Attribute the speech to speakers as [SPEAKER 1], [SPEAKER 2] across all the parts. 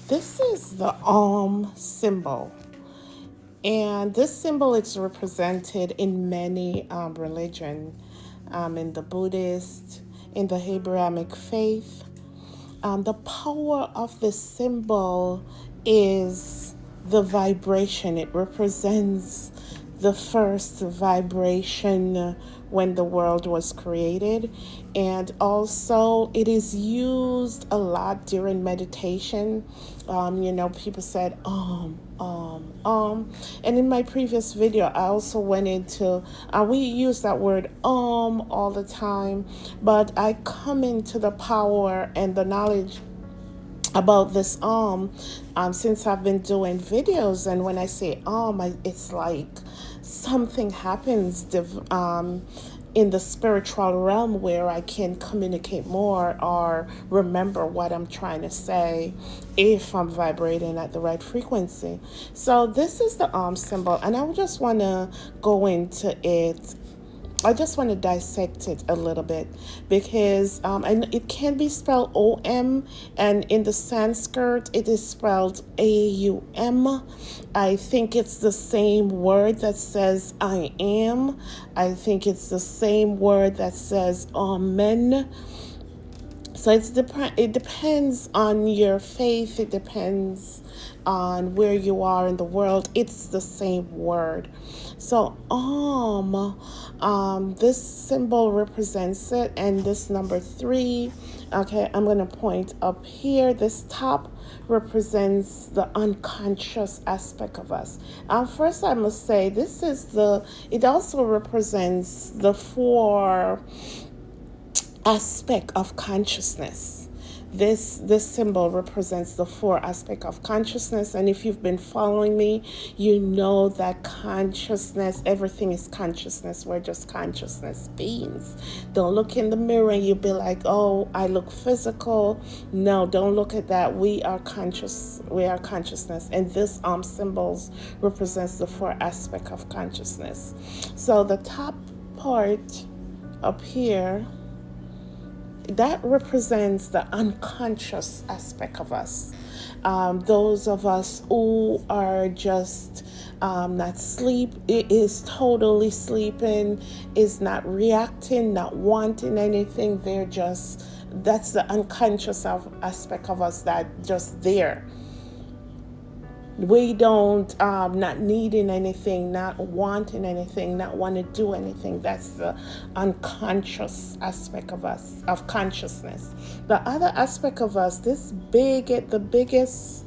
[SPEAKER 1] This is the symbol, and this symbol is represented in many religion, in the Buddhist, in the Abrahamic faith. The power of this symbol is the vibration. It represents the first vibration when the world was created. And also, it is used a lot during meditation. People said, And in my previous video, I also went into, we use that word, all the time, but I come into the power and the knowledge about this since I've been doing videos. And when I say it's like something happens in the spiritual realm where I can communicate more or remember what I'm trying to say if I'm vibrating at the right frequency. So this is the symbol, and I just want to go into it. I just want to dissect it a little bit because and it can be spelled OM, and in the Sanskrit it is spelled AUM. I think it's the same word that says I am. I think it's the same word that says Amen. So it depends on your faith. It depends on where you are in the world. It's the same word. So this symbol represents it, and this number 3. Okay, I'm gonna point up here. This top represents the unconscious aspect of us. First, I must say it also represents the 4 aspect of consciousness. This symbol represents the 4 aspect of consciousness, and if you've been following me, you know that consciousness, everything is consciousness. We're just consciousness beings. Don't look in the mirror and you'll be like, oh, I look physical. No, don't look at that. We are conscious. We are consciousness, and this symbols represents the 4 aspect of consciousness. So the top part up here, that represents the unconscious aspect of us. Those of us who are just not sleep, it is totally sleeping, is not reacting, not wanting anything. That's the unconscious aspect of us that just there. We don't, not needing anything, not wanting anything, not want to do anything. That's the unconscious aspect of us, of consciousness. The other aspect of us, the biggest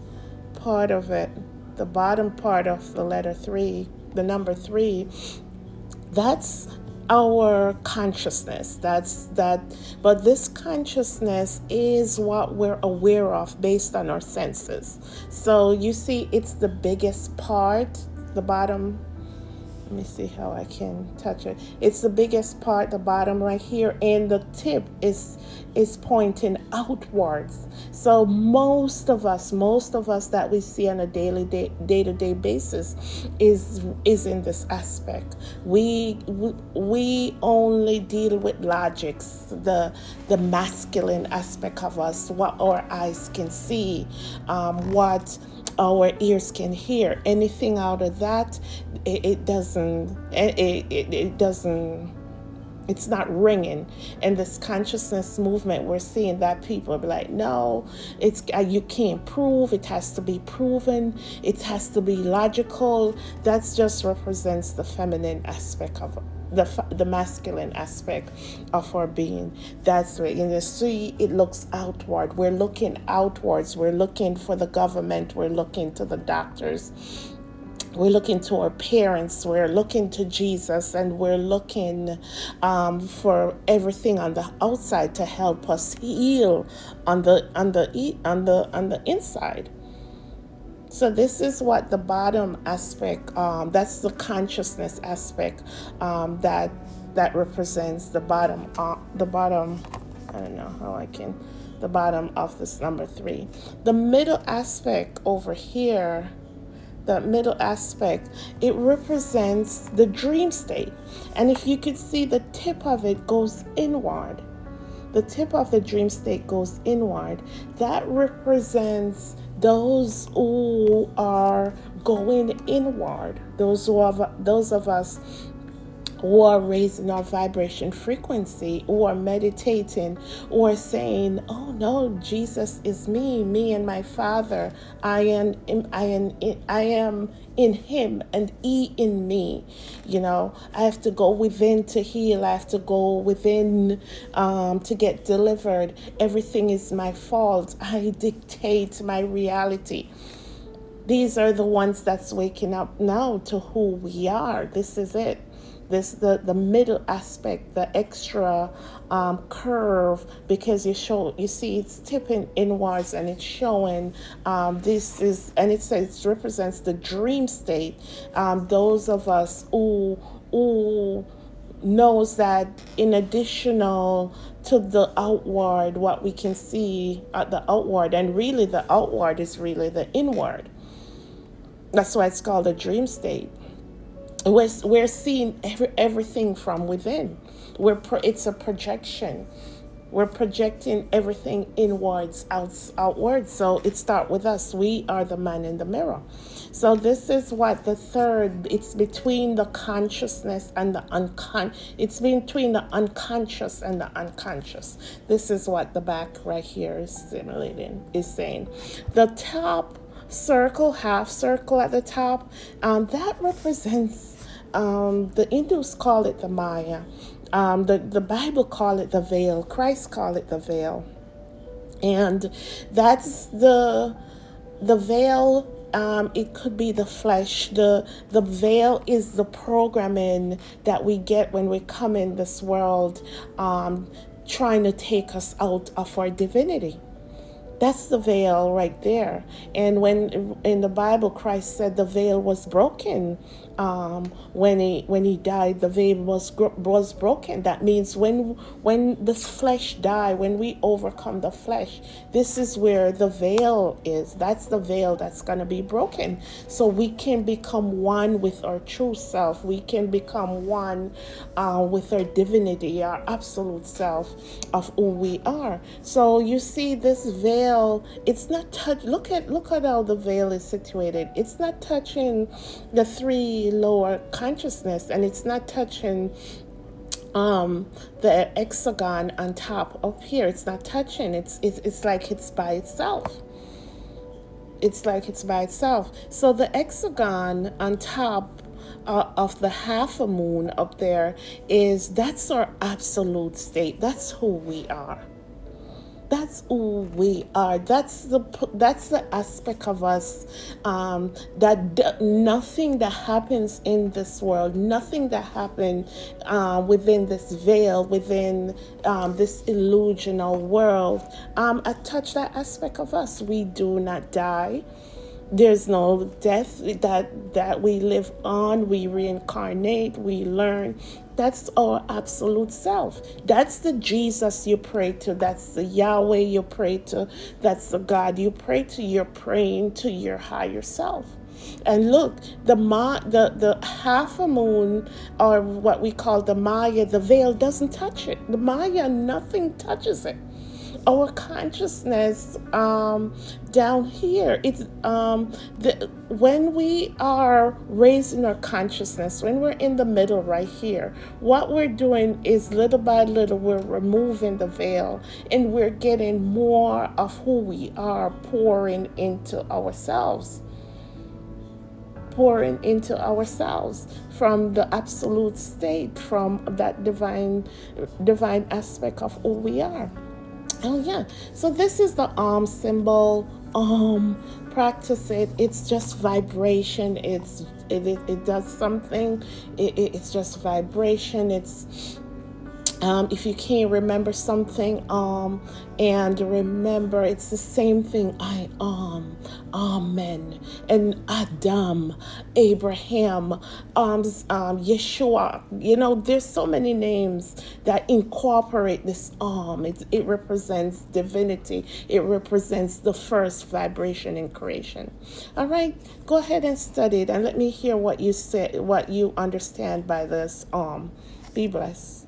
[SPEAKER 1] part of it, the bottom part of the letter 3, the number 3, that's our consciousness. But this consciousness is what we're aware of based on our senses. So you see, it's the biggest part, the bottom. Let me see how I can touch it. It's the biggest part, the bottom right here, and the tip is pointing outwards. So most of us that we see on a day-to-day basis is in this aspect. We only deal with logics, the masculine aspect of us, what our eyes can see, what our ears can hear. Anything out of that, it doesn't, it's not ringing. And this consciousness movement, we're seeing that people be like, no, it's you can't prove, it has to be proven, it has to be logical. That just represents the feminine aspect of the masculine aspect of our being. That's right. In the sea, it looks outward. We're looking outwards. We're looking for the government. We're looking to the doctors. We're looking to our parents. We're looking to Jesus, and we're looking for everything on the outside to help us heal on the inside. So this is what the bottom aspect, that's the consciousness aspect, that represents the bottom, I don't know how I can, the bottom of this number 3. The middle aspect over here, the middle aspect, it represents the dream state. And if you could see, the tip of it goes inward. The tip of the dream state goes inward. That represents those who are going inward, those of us who are raising our vibration frequency, who are meditating, who are saying, "Oh no, Jesus is me and my Father. I am in Him, and He in me." I have to go within to heal. I have to go within to get delivered. Everything is my fault. I dictate my reality. These are the ones that's waking up now to who we are. This is it. The middle aspect, the extra curve, because you see it's tipping inwards, and it's showing this is, and it says it represents the dream state. Those of us who knows that in additional to the outward, what we can see at the outward, and really the outward is really the inward. That's why it's called a dream state. We're seeing everything from within. It's a projection. We're projecting everything inwards, outwards. So it starts with us. We are the man in the mirror. So this is what the third. It's between the consciousness and the It's between the unconscious and the unconscious. This is what the back right here is saying. The top circle, half circle at the top, that represents, the Hindus call it the Maya. The Bible call it the veil. Christ call it the veil. And that's the veil. It could be the flesh. The veil is the programming that we get when we come in this world, trying to take us out of our divinity. That's the veil right there. And when in the Bible, Christ said the veil was broken. When he died, the veil was broken. That means when this flesh die, when we overcome the flesh, this is where the veil is. That's the veil that's going to be broken. So we can become one with our true self. We can become one with our divinity, our absolute self of who we are. So you see this veil. It's not touch. Look at how the veil is situated. It's not touching the three lower consciousness, and it's not touching the hexagon on top up here. It's not touching. It's like it's by itself. It's like it's by itself. So the hexagon on top of the half a moon up there that's our absolute state. That's who we are. That's who we are. That's the aspect of us that nothing that happens in this world, nothing that happens within this veil, within this illusional world, touch that aspect of us. We do not die. There's no death that we live on. We reincarnate. We learn. That's our absolute self. That's the Jesus you pray to. That's the Yahweh you pray to. That's the God you pray to. You're praying to your higher self. And look, the half a moon, or what we call the Maya, the veil doesn't touch it. The Maya, nothing touches it. Our consciousness down here, it's when we are raising our consciousness, when we're in the middle right here, what we're doing is little by little we're removing the veil, and we're getting more of who we are pouring into ourselves from the absolute state, from that divine aspect of who we are. Oh yeah, so this is the symbol. Practice it. It's just vibration. It does something. It's just vibration. It's if you can't remember something, and remember, it's the same thing. I am, Amen, and Adam, Abraham, Yeshua. There's so many names that incorporate this It represents divinity. It represents the first vibration in creation. All right, go ahead and study it, and let me hear what you say, what you understand by this. Be blessed.